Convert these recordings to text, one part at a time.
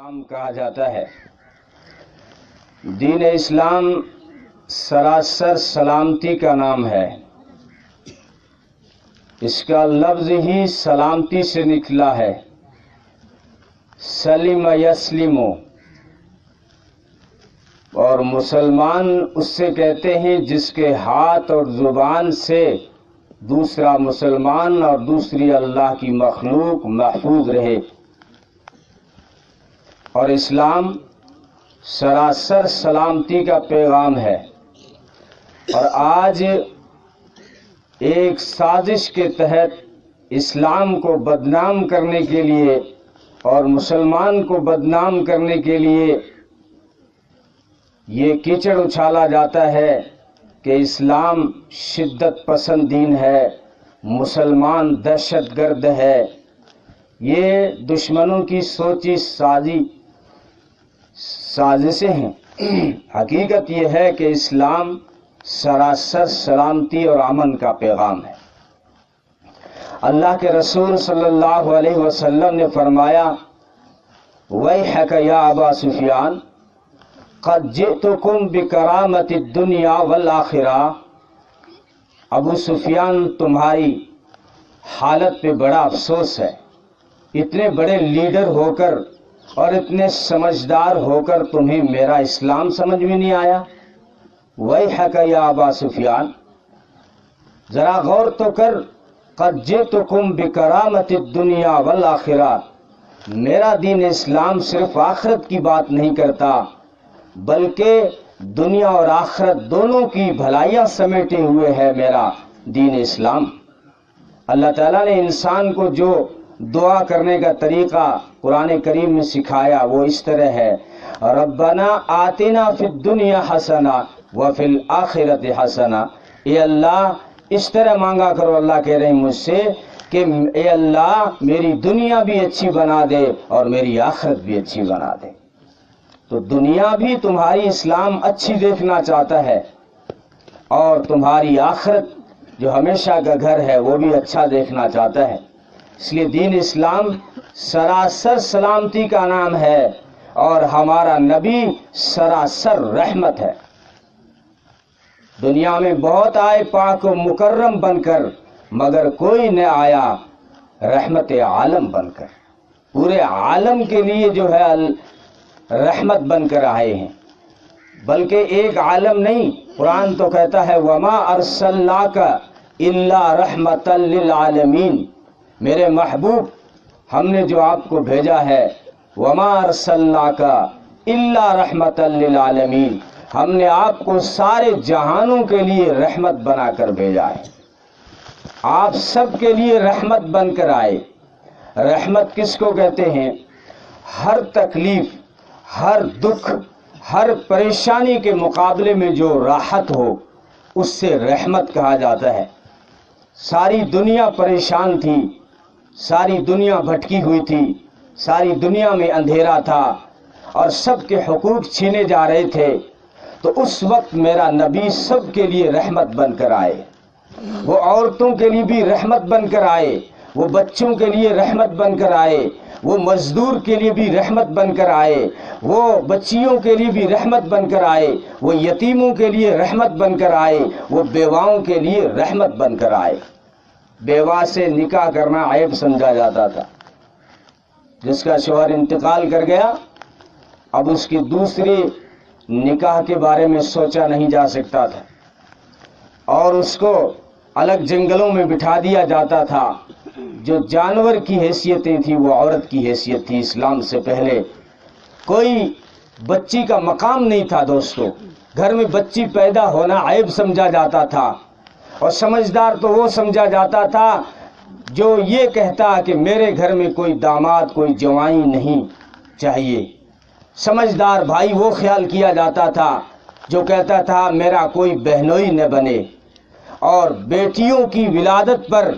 اسلام کہا جاتا ہے۔ دین اسلام سراسر سلامتی کا نام ہے۔ اس کا لفظ ہی سلامتی سے نکلا ہے، سلم یسلم، اور مسلمان اس سے کہتے ہیں جس کے ہاتھ اور زبان سے دوسرا مسلمان اور دوسری اللہ کی مخلوق محفوظ رہے۔ اور اسلام سراسر سلامتی کا پیغام ہے۔ اور آج ایک سازش کے تحت اسلام کو بدنام کرنے کے لیے اور مسلمان کو بدنام کرنے کے لیے یہ کیچڑ اچھالا جاتا ہے کہ اسلام شدت پسند دین ہے، مسلمان دہشت گرد ہے۔ یہ دشمنوں کی سوچی سازشیں ہیں۔ حقیقت یہ ہے کہ اسلام سراسر سلامتی اور امن کا پیغام ہے۔ اللہ کے رسول صلی اللہ علیہ وسلم نے فرمایا، وَيْحَكَ يَا أَبَا سُفْيَانَ قَدْ جِئْتُكُمْ بِكَرَامَةِ الدُّنْيَا وَالْآخِرَةِ۔ ابو سفیان، تمہاری حالت پہ بڑا افسوس ہے۔ اتنے بڑے لیڈر ہو کر اور اتنے سمجھدار ہو کر تمہیں میرا اسلام سمجھ میں نہیں آیا۔ وَيْحَكَ يَا أَبَا سفیان، ذرا غور تو کر، قَدْ جِئْتُكُمْ بِكَرَامَةِ الدُّنْيَا وَالْآخِرَةِ، میرا دین اسلام صرف آخرت کی بات نہیں کرتا بلکہ دنیا اور آخرت دونوں کی بھلائیاں سمیٹے ہوئے ہے میرا دین اسلام۔ اللہ تعالیٰ نے انسان کو جو دعا کرنے کا طریقہ قرآن کریم میں سکھایا وہ اس طرح ہے، ربنا آتنا فی الدنیا حسنہ وفی الآخرۃ حسنہ۔ اے اللہ، اس طرح مانگا کرو، اللہ کہہ رہے ہیں مجھ سے کہ اے اللہ میری دنیا بھی اچھی بنا دے اور میری آخرت بھی اچھی بنا دے۔ تو دنیا بھی تمہاری اسلام اچھی دیکھنا چاہتا ہے اور تمہاری آخرت جو ہمیشہ کا گھر ہے وہ بھی اچھا دیکھنا چاہتا ہے۔ اس لیے دین اسلام سراسر سلامتی کا نام ہے اور ہمارا نبی سراسر رحمت ہے۔ دنیا میں بہت آئے پاک و مکرم بن کر، مگر کوئی نہ آیا رحمت عالم بن کر۔ پورے عالم کے لیے جو ہے رحمت بن کر آئے ہیں، بلکہ ایک عالم نہیں، قرآن تو کہتا ہے وما ارسلناک الا رحمت للعالمین، میرے محبوب ہم نے جو آپ کو بھیجا ہے، وما ارسلناک الا رحمت للعالمین، ہم نے آپ کو سارے جہانوں کے لیے رحمت بنا کر بھیجا ہے۔ آپ سب کے لیے رحمت بن کر آئے۔ رحمت کس کو کہتے ہیں؟ ہر تکلیف، ہر دکھ، ہر پریشانی کے مقابلے میں جو راحت ہو اس سے رحمت کہا جاتا ہے۔ ساری دنیا پریشان تھی، ساری دنیا بھٹکی ہوئی تھی، ساری دنیا میں اندھیرا تھا اور سب کے حقوق چھینے جا رہے تھے، تو اس وقت میرا نبی سب کے لیے رحمت بن کر آئے۔ وہ عورتوں کے لیے بھی رحمت بن کر آئے، وہ بچوں کے لیے رحمت بن کر آئے، وہ مزدور کے لیے بھی رحمت بن کر آئے، وہ بچیوں کے لیے بھی رحمت بن کر آئے، وہ یتیموں کے لیے رحمت بن کر آئے، وہ بیواؤں کے لیے رحمت بن کر آئے۔ بیوہ سے نکاح کرنا عیب سمجھا جاتا تھا۔ جس کا شوہر انتقال کر گیا، اب اس کی دوسری نکاح کے بارے میں سوچا نہیں جا سکتا تھا اور اس کو الگ جنگلوں میں بٹھا دیا جاتا تھا۔ جو جانور کی حیثیتیں تھی وہ عورت کی حیثیت تھی۔ اسلام سے پہلے کوئی بچی کا مقام نہیں تھا دوستو، گھر میں بچی پیدا ہونا عیب سمجھا جاتا تھا، اور سمجھدار تو وہ سمجھا جاتا تھا جو یہ کہتا کہ میرے گھر میں کوئی داماد، کوئی جوائی نہیں چاہیے۔ سمجھدار بھائی وہ خیال کیا جاتا تھا جو کہتا تھا میرا کوئی بہنوئی نہ بنے، اور بیٹیوں کی ولادت پر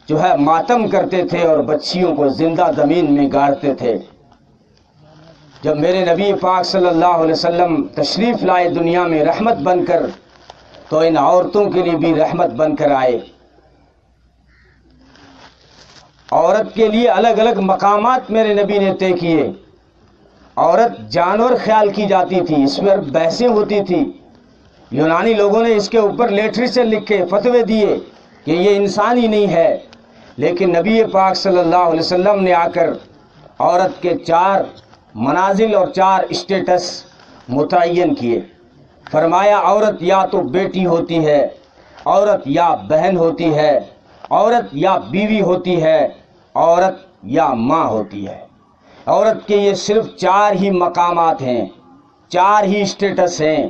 جو ہے ماتم کرتے تھے اور بچیوں کو زندہ زمین میں گاڑتے تھے۔ جب میرے نبی پاک صلی اللہ علیہ وسلم تشریف لائے دنیا میں رحمت بن کر، تو ان عورتوں کے لیے بھی رحمت بن کر آئے۔ عورت کے لیے الگ الگ مقامات میرے نبی نے طے کیے۔ عورت جانور خیال کی جاتی تھی، اس پر بحثیں ہوتی تھی، یونانی لوگوں نے اس کے اوپر لٹریچر لکھے، فتوے دیے کہ یہ انسان ہی نہیں ہے، لیکن نبی پاک صلی اللہ علیہ وسلم نے آ کر عورت کے 4 منازل اور 4 اسٹیٹس متعین کیے. فرمایا عورت یا تو بیٹی ہوتی ہے، عورت یا بہن ہوتی ہے، عورت یا بیوی ہوتی ہے، عورت یا ماں ہوتی ہے. عورت کے یہ صرف 4 ہی مقامات ہیں، 4 ہی اسٹیٹس ہیں.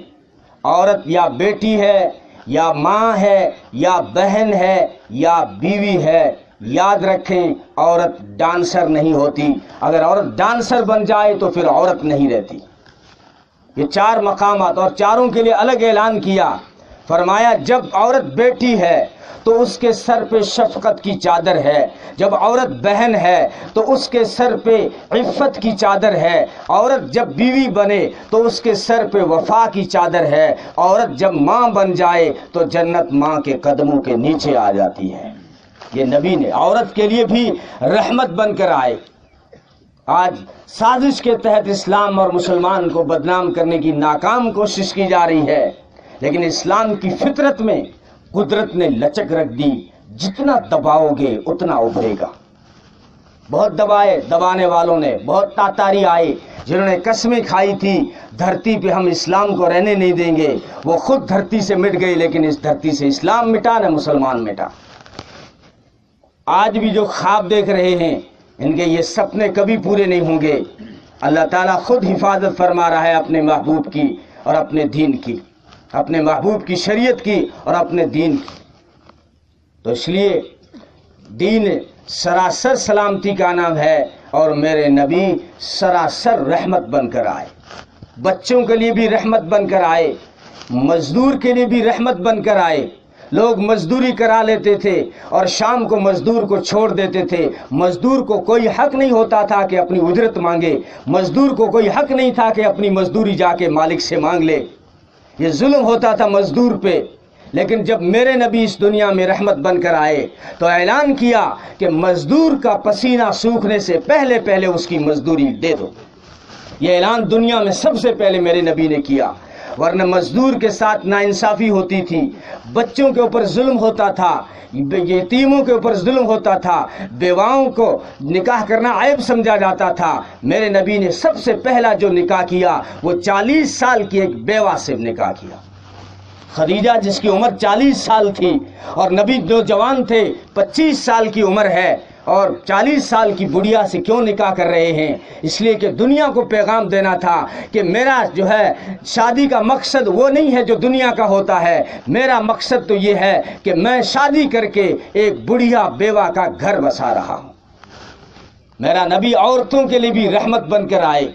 عورت یا بیٹی ہے، یا ماں ہے، یا بہن ہے، یا بیوی ہے. یاد رکھیں عورت ڈانسر نہیں ہوتی، اگر عورت ڈانسر بن جائے تو پھر عورت نہیں رہتی. یہ 4 مقامات، اور چاروں کے لیے الگ اعلان کیا. فرمایا جب عورت بیٹی ہے تو اس کے سر پہ شفقت کی چادر ہے، جب عورت بہن ہے تو اس کے سر پہ عفت کی چادر ہے، عورت جب بیوی بنے تو اس کے سر پہ وفا کی چادر ہے، عورت جب ماں بن جائے تو جنت ماں کے قدموں کے نیچے آ جاتی ہے. یہ نبی نے عورت کے لیے بھی رحمت بن کر آئے. آج سازش کے تحت اسلام اور مسلمان کو بدنام کرنے کی ناکام کوشش کی جا رہی ہے، لیکن اسلام کی فطرت میں قدرت نے لچک رکھ دی، جتنا دباؤ گے اتنا ابھرے گا. بہت دبائے، دبانے والوں نے، بہت تاتاری آئے جنہوں نے قسمیں کھائی تھی دھرتی پہ ہم اسلام کو رہنے نہیں دیں گے، وہ خود دھرتی سے مٹ گئے، لیکن اس دھرتی سے اسلام مٹا نہ مسلمان مٹا. آج بھی جو خواب دیکھ رہے ہیں ان کے یہ سپنے کبھی پورے نہیں ہوں گے. اللہ تعالیٰ خود حفاظت فرما رہا ہے اپنے محبوب کی اور اپنے دین کی، اپنے محبوب کی شریعت کی اور اپنے دین کی. تو اس لیے دین سراسر سلامتی کا نام ہے، اور میرے نبی سراسر رحمت بن کر آئے. بچوں کے لیے بھی رحمت بن کر آئے، مزدور کے لیے بھی رحمت بن کر آئے. لوگ مزدوری کرا لیتے تھے اور شام کو مزدور کو چھوڑ دیتے تھے. مزدور کو کوئی حق نہیں ہوتا تھا کہ اپنی اجرت مانگے، مزدور کو کوئی حق نہیں تھا کہ اپنی مزدوری جا کے مالک سے مانگ لے. یہ ظلم ہوتا تھا مزدور پہ. لیکن جب میرے نبی اس دنیا میں رحمت بن کر آئے تو اعلان کیا کہ مزدور کا پسینہ سوکھنے سے پہلے پہلے اس کی مزدوری دے دو. یہ اعلان دنیا میں سب سے پہلے میرے نبی نے کیا، ورنہ مزدور کے ساتھ ناانصافی ہوتی تھی، بچوں کے اوپر ظلم ہوتا تھا، یتیموں کے اوپر ظلم ہوتا تھا، بیواؤں کو نکاح کرنا عیب سمجھا جاتا تھا. میرے نبی نے سب سے پہلا جو نکاح کیا وہ 40 سال کی ایک بیوہ سے نکاح کیا، خدیجہ، جس کی عمر 40 سال تھی، اور نبی جو جوان تھے 25 سال کی عمر ہے، اور 40 سال کی بڑھیا سے کیوں نکاح کر رہے ہیں؟ اس لیے کہ دنیا کو پیغام دینا تھا کہ میرا جو ہے شادی کا مقصد وہ نہیں ہے جو دنیا کا ہوتا ہے، میرا مقصد تو یہ ہے کہ میں شادی کر کے ایک بڑھیا بیوہ کا گھر بسا رہا ہوں. میرا نبی عورتوں کے لیے بھی رحمت بن کر آئے،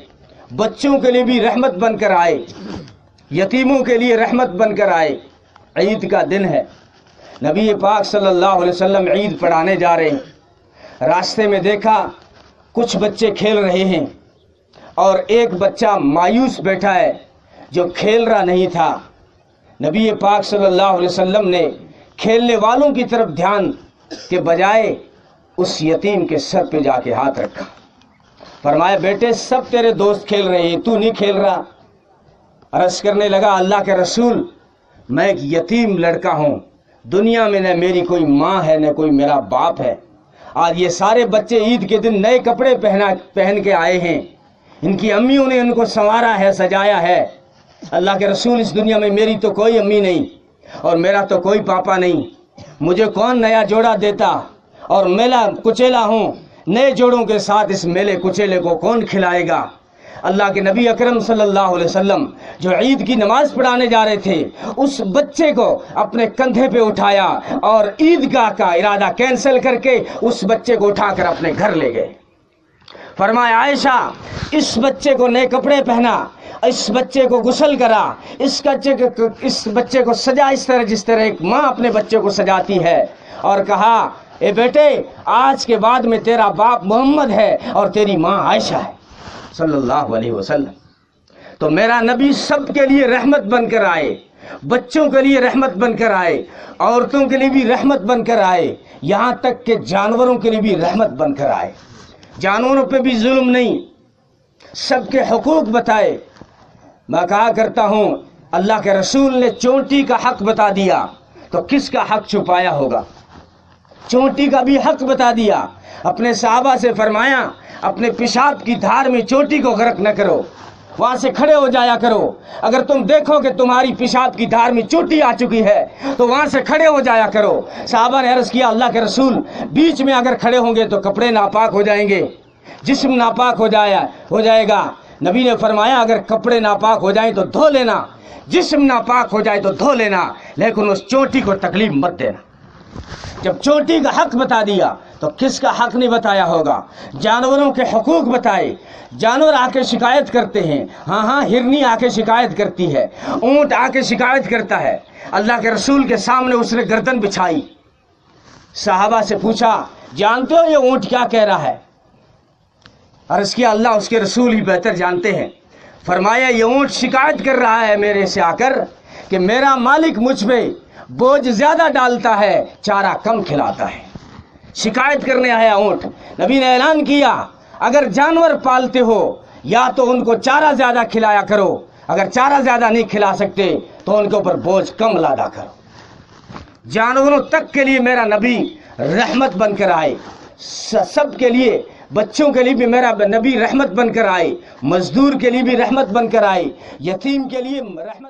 بچوں کے لیے بھی رحمت بن کر آئے، یتیموں کے لیے رحمت بن کر آئے. عید کا دن ہے، نبی پاک صلی اللہ علیہ وسلم عید پڑھانے جا رہے ہیں. راستے میں دیکھا کچھ بچے کھیل رہے ہیں اور ایک بچہ مایوس بیٹھا ہے جو کھیل رہا نہیں تھا. نبی پاک صلی اللہ علیہ وسلم نے کھیلنے والوں کی طرف دھیان کے بجائے اس یتیم کے سر پہ جا کے ہاتھ رکھا. فرمایا بیٹے سب تیرے دوست کھیل رہے ہیں، تو نہیں کھیل رہا. عرض کرنے لگا اللہ کے رسول، میں ایک یتیم لڑکا ہوں، دنیا میں نہ میری کوئی ماں ہے نہ کوئی میرا باپ ہے. آج یہ سارے بچے عید کے دن نئے کپڑے پہن کے آئے ہیں، ان کی امیوں نے ان کو سنوارا ہے، سجایا ہے. اللہ کے رسول اس دنیا میں میری تو کوئی امی نہیں اور میرا تو کوئی پاپا نہیں، مجھے کون نیا جوڑا دیتا، اور میلا کچیلا ہوں، نئے جوڑوں کے ساتھ اس میلے کچیلے کو کون کھلائے گا. اللہ کے نبی اکرم صلی اللہ علیہ وسلم جو عید کی نماز پڑھانے جا رہے تھے اس بچے کو اپنے کندھے پہ اٹھایا اور عیدگاہ کا ارادہ کینسل کر کے اس بچے کو اٹھا کر اپنے گھر لے گئے. فرمایا عائشہ اس بچے کو نئے کپڑے پہنا، اس بچے کو غسل کرا، اس بچے کو سجا اس طرح جس طرح ایک ماں اپنے بچے کو سجاتی ہے، اور کہا اے بیٹے آج کے بعد میں تیرا باپ محمد ہے اور تیری ماں عائشہ ہے صلی اللہ علیہ وسلم. تو میرا نبی سب کے لیے رحمت بن کر آئے، بچوں کے لیے رحمت بن کر آئے، عورتوں کے لیے بھی رحمت بن کر آئے، یہاں تک کہ جانوروں کے لیے بھی رحمت بن کر آئے. جانوروں پہ بھی ظلم نہیں. سب کے حقوق بتائے. میں کہا کرتا ہوں اللہ کے رسول نے چونٹی کا حق بتا دیا تو کس کا حق چھپایا ہوگا؟ چونٹی کا بھی حق بتا دیا. اپنے صحابہ سے فرمایا اپنے پیشاب کی دھار میں چونٹی کو غرق نہ کرو، وہاں سے کھڑے ہو جایا کرو. اگر تم دیکھو کہ تمہاری پیشاب کی دھار میں چونٹی آ چکی ہے تو وہاں سے کھڑے ہو جایا کرو. صحابہ نے عرض کیا اللہ کے رسول بیچ میں اگر کھڑے ہوں گے تو کپڑے ناپاک ہو جائیں گے، جسم ناپاک ہو جائے گا. نبی نے فرمایا اگر کپڑے ناپاک ہو جائیں تو دھو لینا، جسم ناپاک ہو جائے تو دھو لینا، لیکن اس چونٹی کو تکلیف مت دینا. جب چونٹی کا حق بتا دیا تو کس کا حق نہیں بتایا ہوگا؟ جانوروں کے حقوق بتائے. جانور آ کے شکایت کرتے ہیں، ہاں ہرنی آ کے شکایت کرتی ہے، اونٹ آ کے شکایت کرتا ہے. اللہ کے رسول کے سامنے اس نے گردن بچھائی. صحابہ سے پوچھا جانتے ہو یہ اونٹ کیا کہہ رہا ہے؟ عرض کیا اللہ اس کے رسول ہی بہتر جانتے ہیں. فرمایا یہ اونٹ شکایت کر رہا ہے میرے سے آ کر کہ میرا مالک مجھ پہ بوجھ زیادہ ڈالتا ہے، چارہ کم کھلاتا ہے. شکایت کرنے آیا اونٹ. نبی نے اعلان کیا اگر جانور پالتے ہو یا تو ان کو چارہ زیادہ کھلایا کرو، اگر چارہ زیادہ نہیں کھلا سکتے تو ان کے اوپر بوجھ کم لادا کرو. جانوروں تک کے لیے میرا نبی رحمت بن کر آئے، سب کے لیے، بچوں کے لیے بھی میرا نبی رحمت بن کر آئے، مزدور کے لیے بھی رحمت بن کر آئے، یتیم کے لیے رحمت